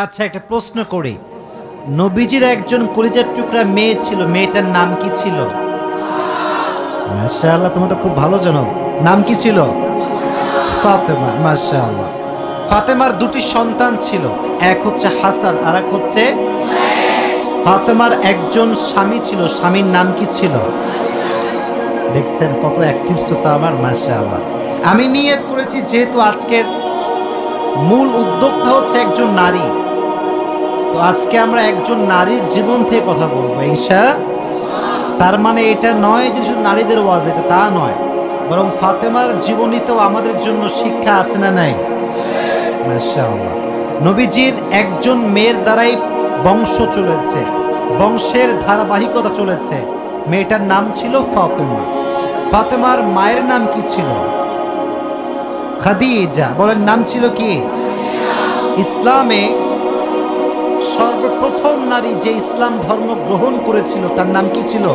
আচ্ছা, একটা প্রশ্ন করি। নবীজির একজন কলিজার টুকরা মেয়ে ছিল, মেয়েটার নাম কি ছিল? মাশাআল্লাহ, তোমরা তো খুব ভালো জানো। নাম কি ছিল? ফাতেমা। মাশাআল্লাহ। ফাতেমার দুটি সন্তান ছিল, এক হচ্ছে হাসান আর এক হচ্ছে। ফাতেমার একজন স্বামী ছিল, স্বামীর নাম কি ছিল? দেখছেন কত অ্যাক্টিভ শ্রোতা আমার। মাশাআল্লাহ। আমি নিয়ত করেছি, যেহেতু আজকের মূল উদ্যোক্তা হচ্ছে একজন নারী, তো আজকে আমরা একজন নারীর জীবন থেকে কথা বলবো তার মানে এটা নয় যে শুধু নারীদের ওয়াজ, এটা তা নয়, বরং ফাতেমার জীবনীতেও আমাদের জন্য শিক্ষা আছে না নাই? মাশাআল্লাহ। নবীজির একজন মেয়ের দ্বারাই বংশ চলেছে, বংশের ধারাবাহিকতা চলেছে। মেয়েটার নাম ছিল ফাতেমা। ফাতেমার মায়ের নাম কি ছিল? খাদিজা। বলেন, নাম ছিল কি? ইসলামে সর্বপ্রথম নারী যে ইসলাম ধর্ম গ্রহণ করেছিল তার নাম কি ছিল?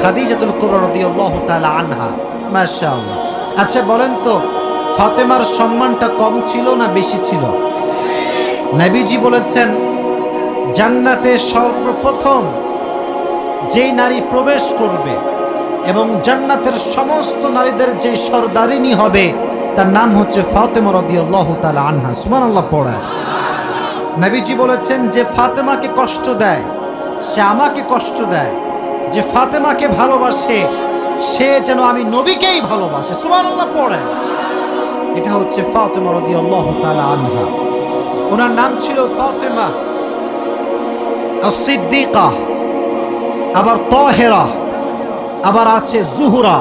খাদিজাতুল কুবরা রাদিয়াল্লাহু তাআলা আনহা। মাশাআল্লাহ। আচ্ছা বলেন তো, ফাতেমার সম্মানটা কম ছিল না বেশি ছিল? নবীজি বলেছেন, জান্নাতে সর্বপ্রথম যেই নারী প্রবেশ করবে এবং জান্নাতের সমস্ত নারীদের যে সরদারিনী হবে তার নাম হচ্ছে ফাতেমা রাদিয়াল্লাহু তাআলা আনহা। সুবহানাল্লাহ পড়া। নবীজি বলেছেন, যে ফাতেমাকে কষ্ট দেয় সে আমাকে কষ্ট দেয়, যে ফাতেমাকে ভালোবাসে সে যেন আমি নবীকেই ভালোবাসে। সুবহানাল্লাহ পড়ে। এটা হচ্ছে ফাতেমা রাদিয়াল্লাহু তাআলা আনহা। ওনার নাম ছিল ফাতেমা আস-সিদ্দিকা, আবার তাহেরা, আবার আছে জুহরা।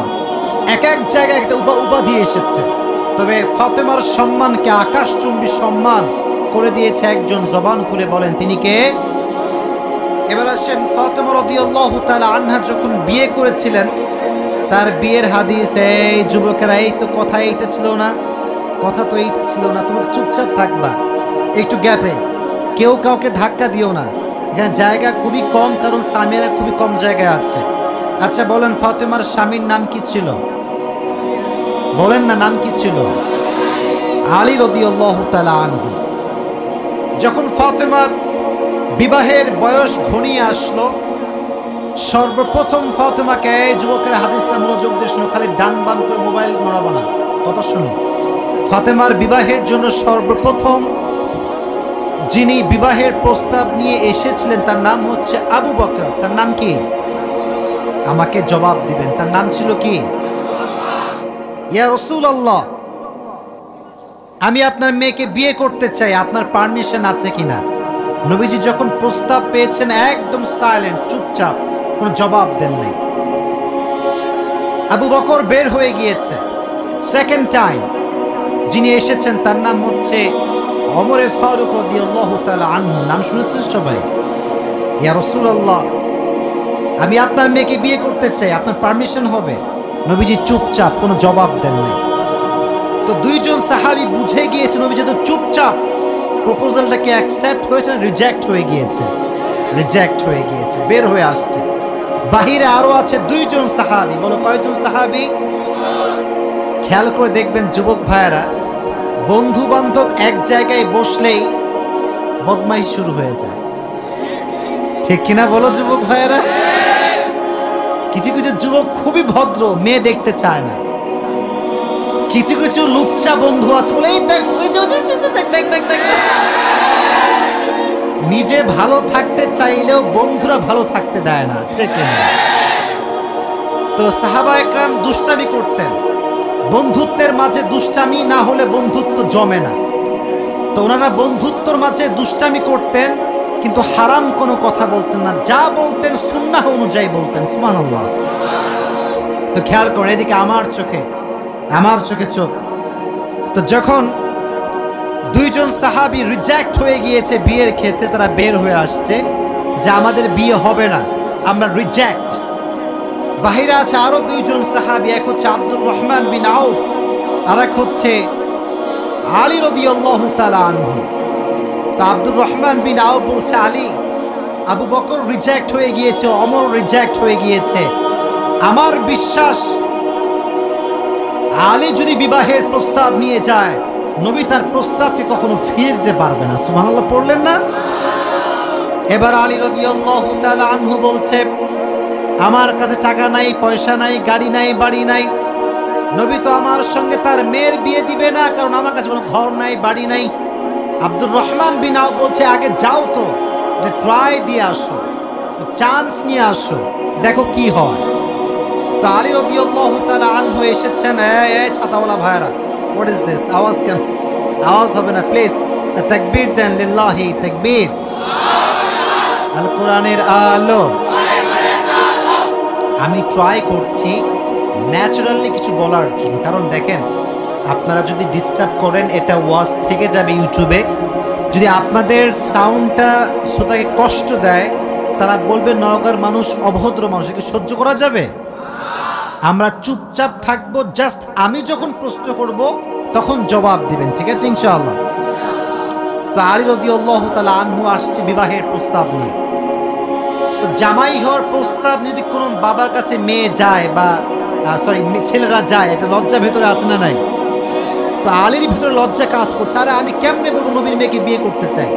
এক এক জায়গায় একটা উপাধি এসেছে, তবে ফাতেমার সম্মানকে আকাশচুম্বী সম্মান করে দিয়েছে একজন। জবান খুলে বলেন তিনি কে? এবার আসেন, ফাতেমা রাদিয়াল্লাহু তাআলা আনহা যখন বিয়ে করেছিলেন, তার বিয়ের হাদিস। এই যুবকেরা, এই তো কথা এইটা ছিল না, কথা তো এইটা ছিল না। তুমি চুপচাপ থাকবা একটু গ্যাপে, কেউ কাউকে ধাক্কা দিও না। এখানে জায়গা খুবই কম, কারণ স্বামীরা খুবই কম জায়গায় আছে। আচ্ছা বলেন, ফাতেমার স্বামীর নাম কি ছিল? বলেন না, নাম কি ছিল? আলী রাদিয়াল্লাহু তাআলা আনহু। যখন ফাতেমার বিবাহের বয়স ঘনিয়ে আসলো, সর্বপ্রথম ফাতেমাকে, যুবকের হাদিসটা মনোযোগ দিয়ে শুনো, খালি ডান বাম করে মোবাইল নড়াবো না, কথা শুনো। ফাতেমার বিবাহের জন্য সর্বপ্রথম যিনি বিবাহের প্রস্তাব নিয়ে এসেছিলেন তার নাম হচ্ছে আবু বকর। তার নাম কি? আমাকে জবাব দিবেন, তার নাম ছিল কি? ইয়া রাসূলুল্লাহ, আমি আপনার মেয়েকে বিয়ে করতে চাই, আপনার পারমিশন আছে কিনা? নবীজি যখন প্রস্তাব পেয়েছেন একদম সাইলেন্ট, চুপচাপ, কোনো জবাব দেন নাই। আবু বকর বের হয়ে গিয়েছে। সেকেন্ড টাইম যিনি এসেছেন তার নাম হচ্ছে ওমরে ফারুক রাদিয়াল্লাহু তাআলা আনহু। নাম শুনেছেন সবাই? ইয়া রাসূলুল্লাহ, আমি আপনার মেয়েকে বিয়ে করতে চাই, আপনার পারমিশন হবে? নবীজি চুপচাপ, কোনো জবাব দেন নাই। তো দুইজন সাহাবী বুঝে গিয়েছে নবীজি তো চুপচাপ, প্রপোজালটা কি অ্যাকসেপ্ট হয়েছে না রিজেক্ট হয়ে গিয়েছে? রিজেক্ট হয়ে গিয়েছে, বের হয়ে আসছে। বাহিরে আরো আছে দুইজন সাহাবী। বলো কয়জন সাহাবী? খেয়াল করে দেখবেন যুবক ভাইয়েরা, বন্ধু বান্ধব এক জায়গায় বসলেই বদমাইশ শুরু হয়ে যায়, ঠিক কিনা বলো যুবক ভাইয়েরা? কিছু কিছু যুবক খুবই ভদ্র, মেয়ে দেখতে চায় না। কিছু কিছু লুচ্চা বন্ধু আছে, বলে এই দেখ, দেখ, নিজে ভালো থাকতে চাইলেও বন্ধুরা ভালো থাকতে দেয় না, ঠিক না? তো সাহাবা একরাম দুষ্টামি করতেন। বন্ধুত্বের মাঝে দুষ্টামি না হলে বন্ধুত্ব জমে না। তো ওনারা বন্ধুত্বর মাঝে দুষ্টামি করতেন, কিন্তু হারাম কোনো কথা বলতেন না। যা বলতেন সুন্নাহ অনুযায়ী বলতেন। সুবহানাল্লাহ। তো খেয়াল করেন, এদিকে আমার চোখে চোখ। তো যখন দুইজন সাহাবী রিজেক্ট হয়ে গিয়েছে বিয়ের ক্ষেত্রে, তারা বের হয়ে আসছে যে আমাদের বিয়ে হবে না, আমরা রিজেক্ট। বাহিরে আছে আরো দুইজন সাহাবী, এক হচ্ছে আব্দুর রহমান বিন আউফ, আর এক হচ্ছে আলী রাদিয়াল্লাহু তাআলা আনহু। তো আব্দুর রহমান বিন আউফ বলছে, আলী, আবু বকর রিজেক্ট হয়ে গিয়েছে, ওমর রিজেক্ট হয়ে গিয়েছে, আমার বিশ্বাস আলী যদি বিবাহের প্রস্তাব নিয়ে যায় নবী তার প্রস্তাবকে কখনো ফিরে দিতে পারবে না। সুবহানাল্লাহ পড়লেন না? এবার আলী রাদিয়াল্লাহু তাআলা আনহু বলছে, আমার কাছে টাকা নাই, পয়সা নাই, গাড়ি নাই, বাড়ি নাই। নবী তো আমার সঙ্গে তার মেয়ের বিয়ে দিবে না, কারণ আমার কাছে কোনো ঘর নাই, বাড়ি নাই। আব্দুর রহমান বিন আওফ বলছে, আগে যাও তো, এটা ট্রাই দিয়ে আসো, চান্স নিয়ে আসো, দেখো কি হয়। তো আলী রাদিয়াল্লাহু তাআলা আনহু এসেছেন। এই ছাতাওয়ালা ভাইরা, হোয়াট ইজ দিস? আওয়াজ কেন? আওয়াজ হবে না প্লিজ। তাকবীর দেন, লিল্লাহি তাকবীর। আল কোরআনের আলো। আমি ট্রাই করছি ন্যাচারালি কিছু বলার জন্য, কারণ দেখেন আপনারা যদি ডিস্টার্ব করেন এটা ওয়াজ থেকে যাবে ইউটিউবে। যদি আপনাদের সাউন্ডটা শ্রোতাকে কষ্ট দেয়, তারা বলবে নওগাঁর মানুষ অভদ্র মানুষ, একে সহ্য করা যাবে? আমরা চুপচাপ থাকবো, জাস্ট আমি যখন প্রশ্ন করব তখন জবাব দিবেন, ঠিক আছে ইনশাআল্লাহ? তো আলী রাদিয়াল্লাহু তাআলা আনহু আসছে বিবাহের প্রস্তাব নিয়ে। তো জামাই হওয়ার প্রস্তাব যদি কোনো বাবার কাছে মেয়ে যায় বা ছেলেরা যায়, এটা লজ্জা ভেতরে আছে না নাই? তো আলীর ভিতরে লজ্জা কাজ করছে, আরে আমি কেমনে বলবো নবীর মেয়েকে বিয়ে করতে চাই।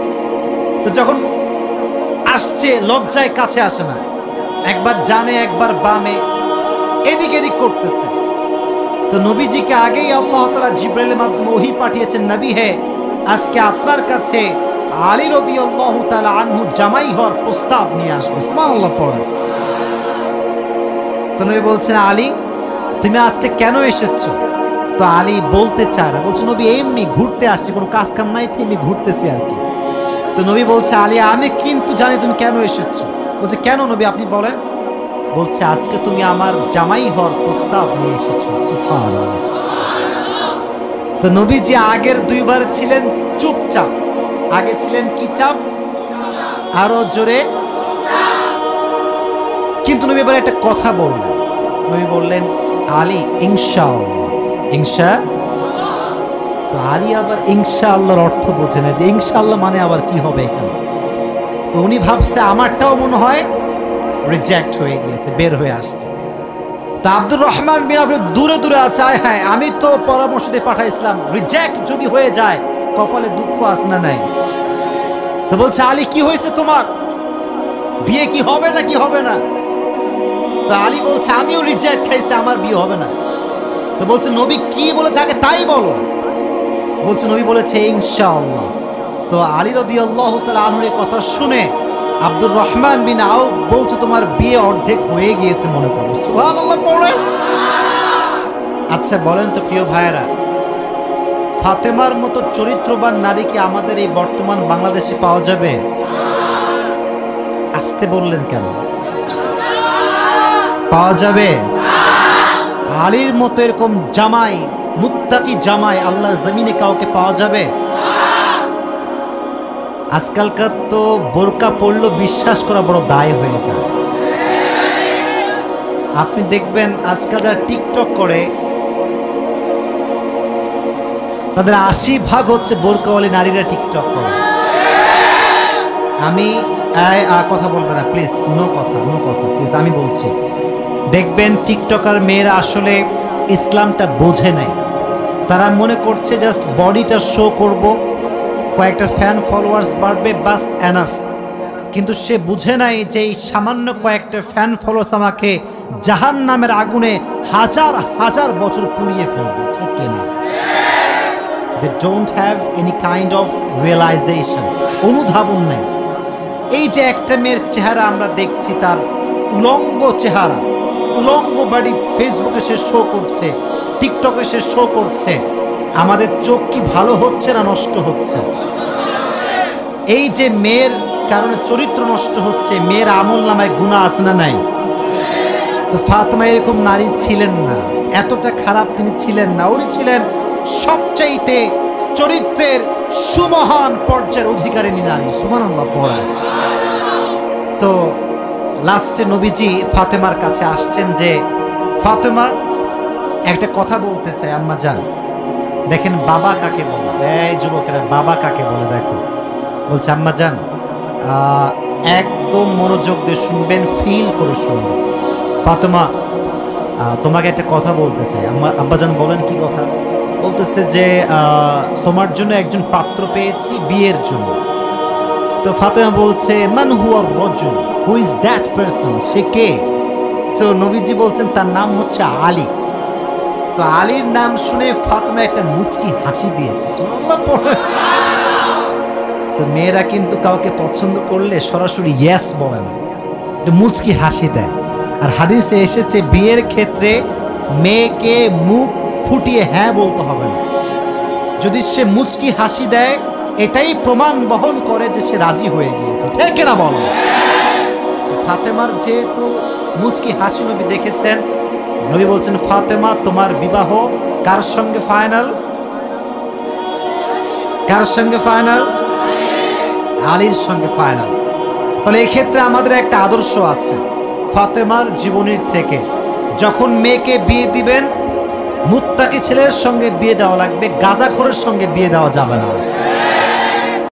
তো যখন আসছে লজ্জায় কাছে আসে না, একবার ডানে একবার বামে এদিক এদিক করতেছে। তো নবীজিকে আগেই আল্লাহ তাআলা জিবরাইলের মাধ্যমে ওহী পাঠিয়েছেন, নবী হে, আজকে আপনার কাছে আলী রাদিয়াল্লাহু তাআলা আনহু জামাই হওয়ার প্রস্তাব নিয়ে আসবে। সুবহানাল্লাহ পড়ে। তো নবী বলছেন, আলী তুমি আজকে কেন এসেছো? তো আলী বলতে চায় না, বলছে নবী এমনি ঘুরতে আসছি, কোনো কাজ কাম নাই, এমনি ঘুরতেছি আর কি। তো নবী বলছে, আলী আমি কিন্তু জানি তুমি কেন এসেছো। বলছে কেন নবী, আপনি বলেন। বলছে আজকে তুমি আমার জামাই হওয়ার প্রস্তাব নিয়ে এসেছো। সুবহানাল্লাহ। তো নবীজি আগের দুইবার ছিলেন চুপচাপ, আগে ছিলেন কি চাপ? আরো জোরে। কিন্তু নবী এবার একটা কথা বললেন। নবী বললেন, আলী ইনশাআল্লাহ। তো আলী আবার ইনশাআল্লাহর অর্থ বোঝে না, যে ইনশাআল্লাহ মানে আবার কি হবে এখানে। তো উনি ভাবছে আমারটাও মনে হয় রিজেক্ট হয়ে গিয়েছে, বের হয়ে আসছে। তা আব্দুর রহমান বিন আওফ দূরে দূরে আছে, আয় হ্যাঁ আমি তো পরামর্শ দিয়ে পাঠাইছিলাম, রিজেক্ট যদি হয়ে যায় কপালে দুঃখ আছে না নাই? তো বলছে, আলী কি হয়েছে তোমার, বিয়ে কি হবে না কি হবে না? তো আলী বলছে, আমিও রিজেক্ট খাইছি, আমার বিয়ে হবে না। তো বলছে নবী কি বলেছে আগে তাই বলো। বলছে নবী বলেছে ইনশাআল্লাহ। তো আলী রাদিয়াল্লাহু তাআলা আনহুর এই কথা শুনে আব্দুর রহমান বিন আওফ বলছে, তোমার বিয়ে অর্ধেক হয়ে গিয়েছে মনে করো। সুবহানাল্লাহ পড়ে। আচ্ছা বলেন তো প্রিয় ভাইয়েরা, ফাতেমার মতো চরিত্রবান নারী কি আমাদের এই বর্তমান বাংলাদেশে পাওয়া যাবে? আসতে বললেন কেন? পাওয়া যাবে? আলীর মতো এরকম জামাই, মুত্তাকি জামাই আল্লাহর জমিনে কাউকে পাওয়া যাবে? আজকালকার তো বোরকা পড়লো বিশ্বাস করা বড় দায় হয়ে যায়। আপনি দেখবেন আজকাল যারা টিকটক করে তাদের ৮০% হচ্ছে বোরকাওয়ালি নারীরা টিকটক করে। আমি কথা বলবেন না প্লিজ, নো কথা প্লিজ, আমি বলছি। দেখবেন টিকটকার মেয়েরা আসলে ইসলামটা বোঝে নাই। তারা মনে করছে জাস্ট বডিটা শো করব, কয়েকটা ফ্যান ফলোয়ার্স বাড়বে, বাস এনাফ। কিন্তু সে বুঝে নাই যে এই সামান্য কয়েকটা ফ্যান ফলোয়ার্স আমাকে জাহান্নামের আগুনে হাজার হাজার বছর পুড়িয়ে ফেলবে, ঠিক কিনা? They don't have any kind of realization, অনুধাবন নেই। এই যে একটা মেয়ের চেহারা আমরা দেখছি, তার উলঙ্গ চেহারা, উলঙ্গ বাড়ি ফেসবুকে সে শো করছে, টিকটকে সে শো করছে, আমাদের চোখ কি ভালো হচ্ছে না নষ্ট হচ্ছে? এই যে মেয়ের কারণে চরিত্র নষ্ট হচ্ছে, মেয়ের আমল নামায় গুনাহ আছে না নাই? তো ফাতেমা এরকম নারী ছিলেন না, এতটা খারাপ তিনি ছিলেন না। উনি ছিলেন সবচাইতে চরিত্রের সুমহান পর্যায়ের অধিকারিণী নারী। সুবহানাল্লাহ পড়া। তো লাস্টে নবীজি ফাতেমার কাছে আসছেন যে, ফাতেমা একটা কথা বলতে চাই আম্মা জান। দেখেন বাবা কাকে বলে, এই যুবকেরা বাবা কাকে বলে দেখো। বলছে আম্মা জান একদম মনোযোগ দিয়ে শুনবেন, ফিল করে শুনবেন। ফাতেমা তোমাকে একটা কথা বলতে চাই। আব্বাজান বলেন কি কথা? বলতেছে যে তোমার জন্য একজন পাত্র পেয়েছি বিয়ের জন্য। তো ফাতেমা বলছে মান হুয়া রজুল, হু ইজ দ্যাট পারসন, সে কে? তো নবীজি বলছেন তার নাম হচ্ছে আলী। তো আলীর নাম শুনে ফাতেমা একটা মুচকি হাসি দিয়েছে, সুবহানাল্লাহ পড়ে। তো মেয়েরা কিন্তু কাউকে পছন্দ করলে সরাসরি ইয়েস বলে না, একটা মুচকি হাসি দেয়। আর হাদিসে এসেছে বিয়ের ক্ষেত্রে মেয়েকে মুখ ফুটিয়ে হ্যাঁ বলতে হবে না, যদি সে মুচকি হাসি দেয় এটাই প্রমাণ বহন করে যে সে রাজি হয়ে গিয়েছে, ঠিক কিনা বলো? ফাতেমার যেহেতু মুচকি হাসি নবী দেখেছেন, নবী বলছেন ফাতেমা তোমার বিবাহ কার সঙ্গে ফাইনাল? কার সঙ্গে ফাইনাল? আলীর সঙ্গে ফাইনাল। তাহলে এই ক্ষেত্রে আমাদের একটা আদর্শ আছে ফাতেমার জীবনীর থেকে, যখন মেয়েকে বিয়ে দিবেন মুত্তাকি ছেলের সঙ্গে বিয়ে দেওয়া লাগবে, গাঁজাখোরের সঙ্গে বিয়ে দেওয়া যাবে না।